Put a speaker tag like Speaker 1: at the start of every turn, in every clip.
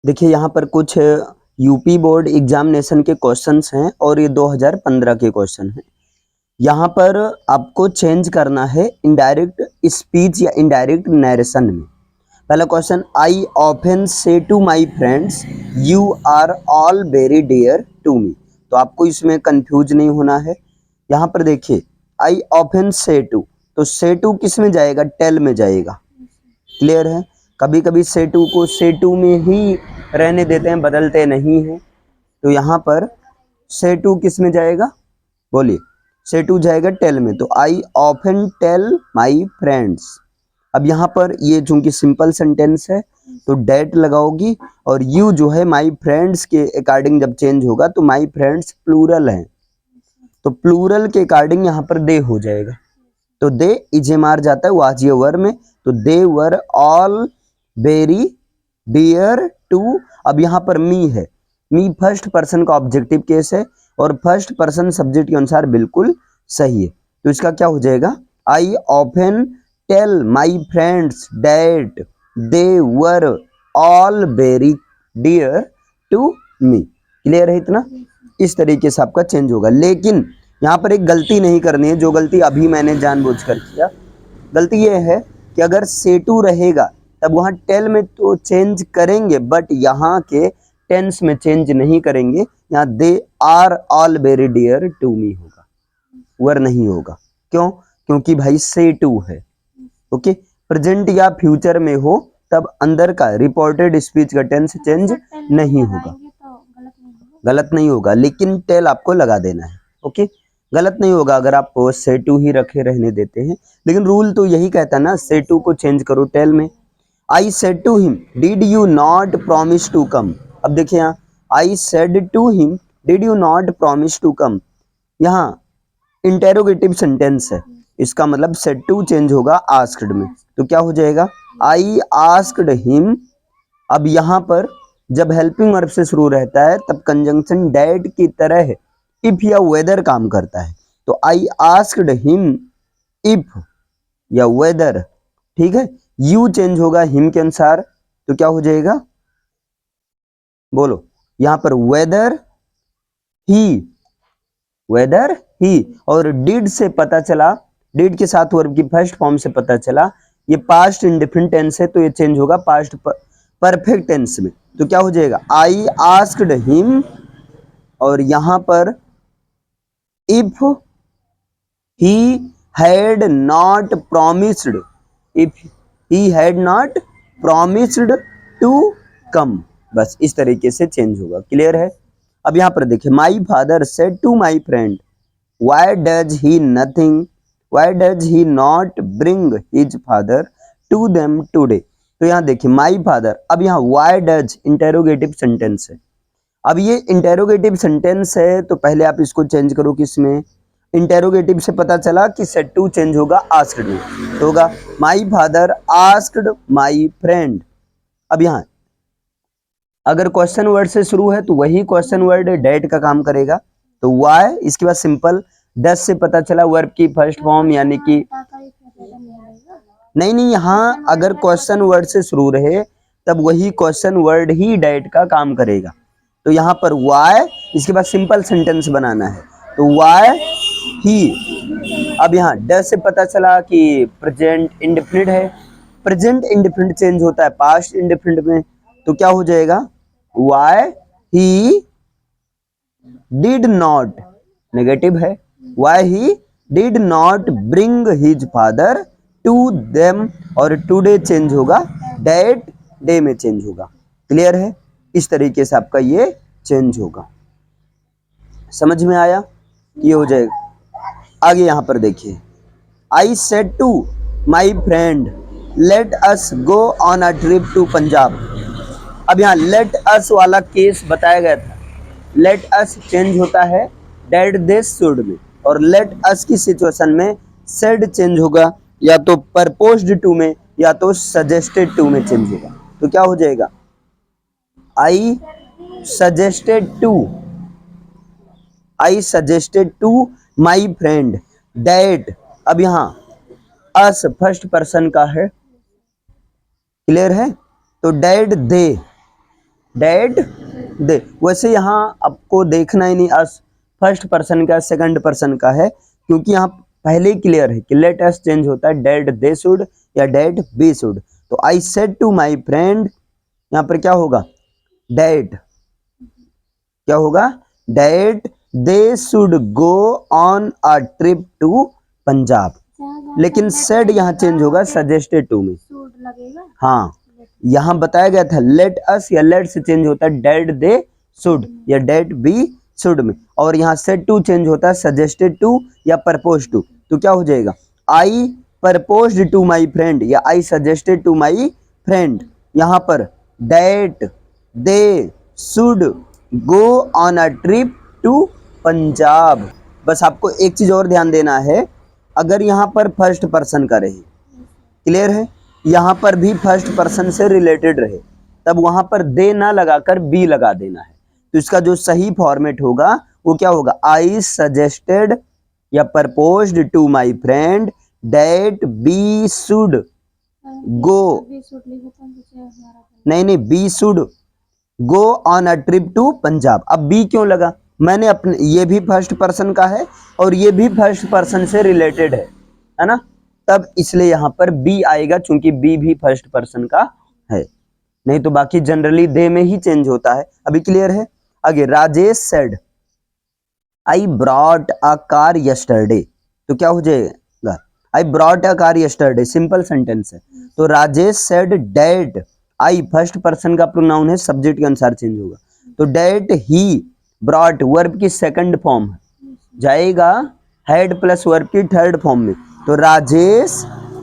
Speaker 1: देखिए यहाँ पर कुछ यूपी बोर्ड एग्जामिनेशन के क्वेश्चंस हैं और ये 2015 के क्वेश्चन हैं। यहाँ पर आपको चेंज करना है इनडायरेक्ट स्पीच या इनडायरेक्ट नरेशन में। पहला question, I often say to my friends you are all very dear to me. तो आपको इसमें कंफ्यूज नहीं होना है। यहाँ पर देखिए आई ऑफन से टू, तो से टू किस में जाएगा? टेल में जाएगा। क्लियर है? कभी कभी से टू को से टू में ही रहने देते हैं, बदलते नहीं हैं। तो यहाँ पर से टू किस में जाएगा? बोलिए। से टू जाएगा टेल में, तो I often tell my friends. अब यहाँ पर ये चूंकि सिंपल सेंटेंस है तो डेट लगाओगी, और यू जो है माई फ्रेंड्स के अकॉर्डिंग जब चेंज होगा तो माई फ्रेंड्स प्लूरल है, तो प्लूरल के अकॉर्डिंग यहाँ पर दे हो जाएगा। तो दे इजे मार जाता है वाज ये वर में, तो they were all very dear to. अब यहाँ पर मी है, मी फर्स्ट पर्सन का ऑब्जेक्टिव केस है और फर्स्ट पर्सन सब्जेक्ट के अनुसार बिल्कुल सही है। तो इसका क्या हो जाएगा? I often tell my friends that they were all very dear to me. Clear है इतना? इस तरीके से आपका चेंज होगा। लेकिन यहाँ पर एक गलती नहीं करनी है, जो गलती अभी मैंने जानबूझकर किया। गलती ये है कि अगर से टू रहेगा तब वहाँ टेल में तो चेंज करेंगे, बट यहाँ के टेंस में चेंज नहीं करेंगे। यहाँ they are all very dear to me होगा, वर नहीं होगा। क्यों? क्योंकि भाई से टू है। ओके, प्रेजेंट या फ्यूचर में हो तब अंदर का रिपोर्टेड स्पीच का टेंस चेंज नहीं होगा। गलत नहीं होगा, लेकिन टेल आपको लगा देना है। ओके, गलत नहीं होगा अगर आप से टू ही रखे रहने देते हैं, लेकिन रूल तो यही कहता है ना, से टू को चेंज करो टेल में। I said to him did you not promise to come. अब देखिए यहाँ I said to him did you not promise to come, यहाँ इंटेरोगेटिव सेंटेंस है, इसका मतलब सेड टू चेंज होगा आस्क्ड में। तो क्या हो जाएगा? I asked him. अब यहाँ पर जब हेल्पिंग वर्ब से शुरू रहता है तब कंजंक्शन डैट की तरह इफ या वेदर काम करता है। तो आई आस्क्ड हिम इफ या वेदर, ठीक है। यू चेंज होगा हिम के अनुसार, तो क्या हो जाएगा? बोलो। यहाँ पर वेदर ही, और डिड से पता चला, डिड के साथ वर्ब की फर्स्ट फॉर्म से पता चला ये पास्ट इंडेफिनिट टेंस है, तो ये चेंज होगा पास्ट परफेक्ट टेंस में। तो क्या हो जाएगा? आई आस्क्ड हिम, और यहां पर if he had not promised, if he had not promised to come, बस इस तरीके से चेंज होगा। क्लियर है? अब यहां पर देखिए, my father said to my friend why does he not bring his father to them today. तो यहाँ देखिए माई फादर, अब यहाँ व्हाई डज इंटेरोगेटिव सेंटेंस है। अब ये इंटेरोगेटिव सेंटेंस है तो पहले आप इसको चेंज करो किसमें? इंटेरोगेटिव से पता चला कि सेड टू चेंज होगा आस्क्ड में, तो होगा माई फादर आस्क्ड माई फ्रेंड। अब यहाँ अगर क्वेश्चन वर्ड से शुरू है तो वही क्वेश्चन वर्ड डेट का काम करेगा, तो वाई। इसके बाद सिंपल डज से पता चला वर्ब की फर्स्ट फॉर्म, यानी कि नहीं, यहाँ अगर क्वेश्चन वर्ड से शुरू रहे तब वही क्वेश्चन वर्ड ही डेट का काम करेगा। तो यहाँ पर वाई, इसके बाद सिंपल सेंटेंस बनाना है, तो वाई ही। अब यहाँ डज से पता चला कि प्रेजेंट इंडेफिनिट है, प्रेजेंट इंडेफिनिट चेंज होता है पास्ट इंडेफिनिट में, तो क्या हो जाएगा? Why he did not, negative है, why he did not bring his father to them, और टुडे चेंज होगा डेट डे में चेंज होगा। क्लियर है? इस तरीके से आपका ये चेंज होगा। समझ में आया? ये हो जाएगा। आगे यहां पर देखिए, I said to my friend let us go on a trip to Punjab. अब यहाँ लेट अस वाला केस बताया गया था। लेट अस चेंज होता है डेड दे शुड में, और लेट अस की सिचुएशन में सेड चेंज होगा या तो परपोज्ड टू में या तो सजेस्टेड टू में चेंज होगा। तो क्या हो जाएगा? I suggested to my friend that. अब यहाँ अस फर्स्ट पर्सन का है, क्लियर है? तो डैड दे, डेड दे। वैसे यहाँ आपको देखना ही नहीं फर्स्ट पर्सन का सेकंड पर्सन का है, क्योंकि यहाँ पहले ही क्लियर है कि लेट अस चेंज होता है डेड दे शुड या डेड बी शुड। तो I said to my friend, यहाँ पर क्या होगा, डेड, क्या होगा, that they should go on a trip to Punjab. लेकिन सेड यहाँ चेंज होगा सजेस्टेड टू में। हाँ, यहाँ बताया गया था लेट अस या लेट से चेंज होता है डेड दे शुड या डेड बी शुड में, और यहाँ सेड टू चेंज होता है सजेस्टेड टू या परपोज टू। तो क्या हो जाएगा, आई परपोज्ड टू माई फ्रेंड या I suggested to my friend. यहाँ पर that they should go on a trip to Punjab. बस आपको एक चीज और ध्यान देना है, अगर यहाँ पर फर्स्ट पर्सन का रहे, क्लियर है, यहाँ पर भी फर्स्ट पर्सन से रिलेटेड रहे, तब वहां पर दे ना लगाकर बी लगा देना है। तो इसका जो सही फॉर्मेट होगा वो क्या होगा, आई सजेस्टेड या proposed to my friend that be should go, नहीं be should go on a trip to Punjab. अब बी क्यों लगा, मैंने अपने, ये भी फर्स्ट पर्सन का है और ये भी फर्स्ट पर्सन से रिलेटेड है ना, तब इसलिए यहाँ पर बी आएगा, चूंकि बी भी फर्स्ट पर्सन का है, नहीं तो बाकी जनरली दे में ही चेंज होता है। अभी क्लियर है। आगे, Rajesh said I brought a car yesterday. तो क्या हो जाएगा, I brought a car yesterday, simple sentence है। तो Rajesh said that, I first person का प्रोनाउन है, सब्जेक्ट के अनुसार चेंज होगा। तो डैट ही ब्रॉट वर्ब की सेकंड फॉर्म जाएगा, हेड प्लस वर्ब की थर्ड फॉर्म में। तो Rajesh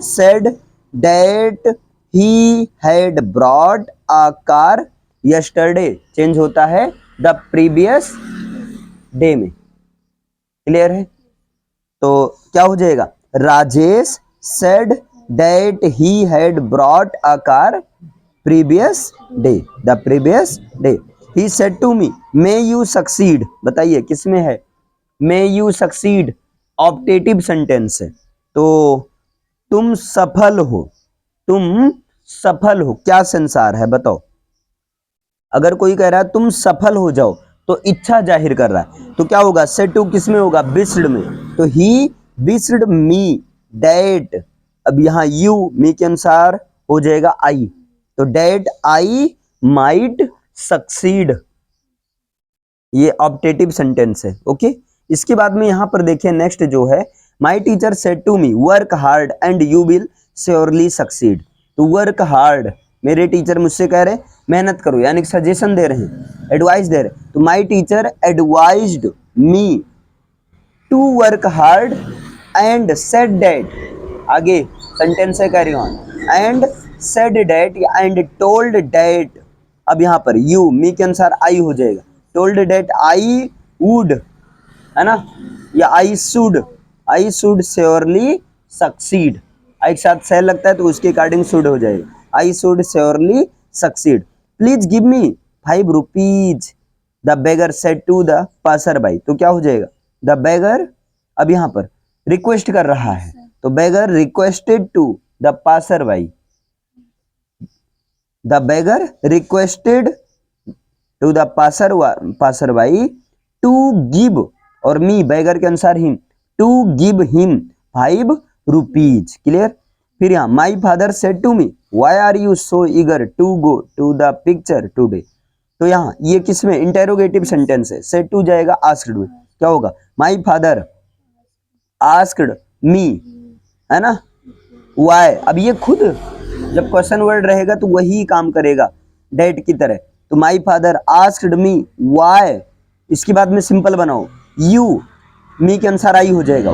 Speaker 1: said that he had brought a car yesterday, change होता है द प्रीवियस डे में। क्लियर है। तो क्या हो जाएगा, Rajesh said that he had brought a car previous day, the previous day. He said to me may you succeed, बताइए किसमें है, may you succeed, optative sentence है। तो तुम सफल हो, तुम सफल हो, क्या संसार है बताओ। अगर कोई कह रहा है तुम सफल हो जाओ तो इच्छा जाहिर कर रहा है, तो क्या होगा, सेड टू किसमें होगा, विश्ड में। तो ही विश्ड मी डैट, अब यहाँ यू मी के अनुसार हो जाएगा आई, तो डैट आई माइट सक्सीड, ये ऑप्टेटिव सेंटेंस है। ओके, इसके बाद में यहाँ पर देखिए नेक्स्ट जो है, my teacher said to me work hard and you will surely succeed. तो वर्क हार्ड, मेरे टीचर मुझसे कह रहे मेहनत करो, यानी सजेशन दे रहे हैं, एडवाइस दे रहे हैं। तो my teacher advised me to work hard and said that, आगे सेंटेंस है carry on, and said that and told that, अब यहाँ पर यू मी के अनुसार आई हो जाएगा, टोल्ड डैट आई वुड, है ना, या आई शुड श्योरली सक्सीड, आई के साथ सेल लगता है तो उसके अकॉर्डिंग शुड हो जाएगा, I should surely succeed. Please give me 5 rupees, the beggar said to the passer by. तो क्या हो जाएगा, द बेगर, अब यहाँ पर रिक्वेस्ट कर रहा है, तो beggar requested to the passer by, the beggar requested to the passer by to give, और मी बेगर के अनुसार him, to give him 5 rupees. Clear. फिर यहाँ my father said to me why are you so eager to go to the picture today. तो यहाँ ये किसमें, interrogative sentence है, सेड टू जाएगा आस्क्ड में, क्या होगा, माई फादर आस्क्ड मी, है ना, वाई, अब ये खुद जब क्वेश्चन वर्ड रहेगा तो वही काम करेगा डेट की तरह। तो my father asked me why, इसके बाद में सिंपल बनाओ, यू मी के अनुसार आई हो जाएगा,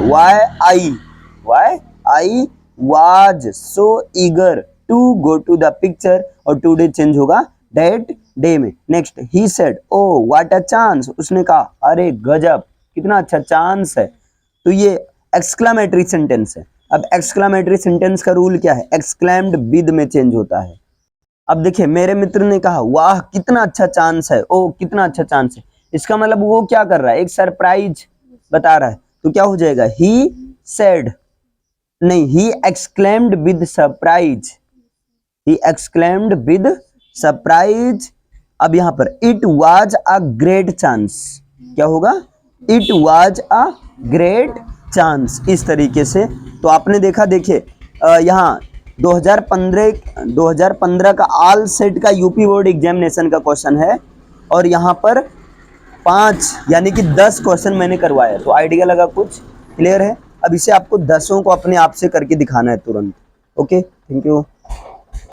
Speaker 1: why I was so eager to go to the picture, और टूडे चेंज होगा डेट डे में। Next, he said oh what a chance, उसने कहा अरे गजब, कितना अच्छा चांस है। तो ये एक्सक्लामेटरी सेंटेंस है। अब एक्सक्लामेटरी सेंटेंस का रूल क्या है, एक्सक्लेम्ड विद में चेंज होता है। अब देखिए मेरे मित्र ने कहा वाह कितना अच्छा चांस है, ओ कितना अच्छा चांस है, इसका मतलब वो क्या कर रहा है, एक सरप्राइज बता रहा है। तो क्या हो जाएगा, ही सेड, नहीं, he exclaimed with surprise, he exclaimed with surprise अब यहाँ पर it was a great chance, क्या होगा? It was a great chance, इस तरीके से। तो आपने देखा, देखिए यहाँ 2015 का ऑल सेट का यूपी बोर्ड एग्जामिनेशन का क्वेश्चन है, और यहाँ पर 5 यानी कि 10 क्वेश्चन मैंने करवाया। तो आइडिया लगा कुछ? क्लियर है? अब इसे आपको 10 को अपने आप से करके दिखाना है तुरंत। Okay, thank you.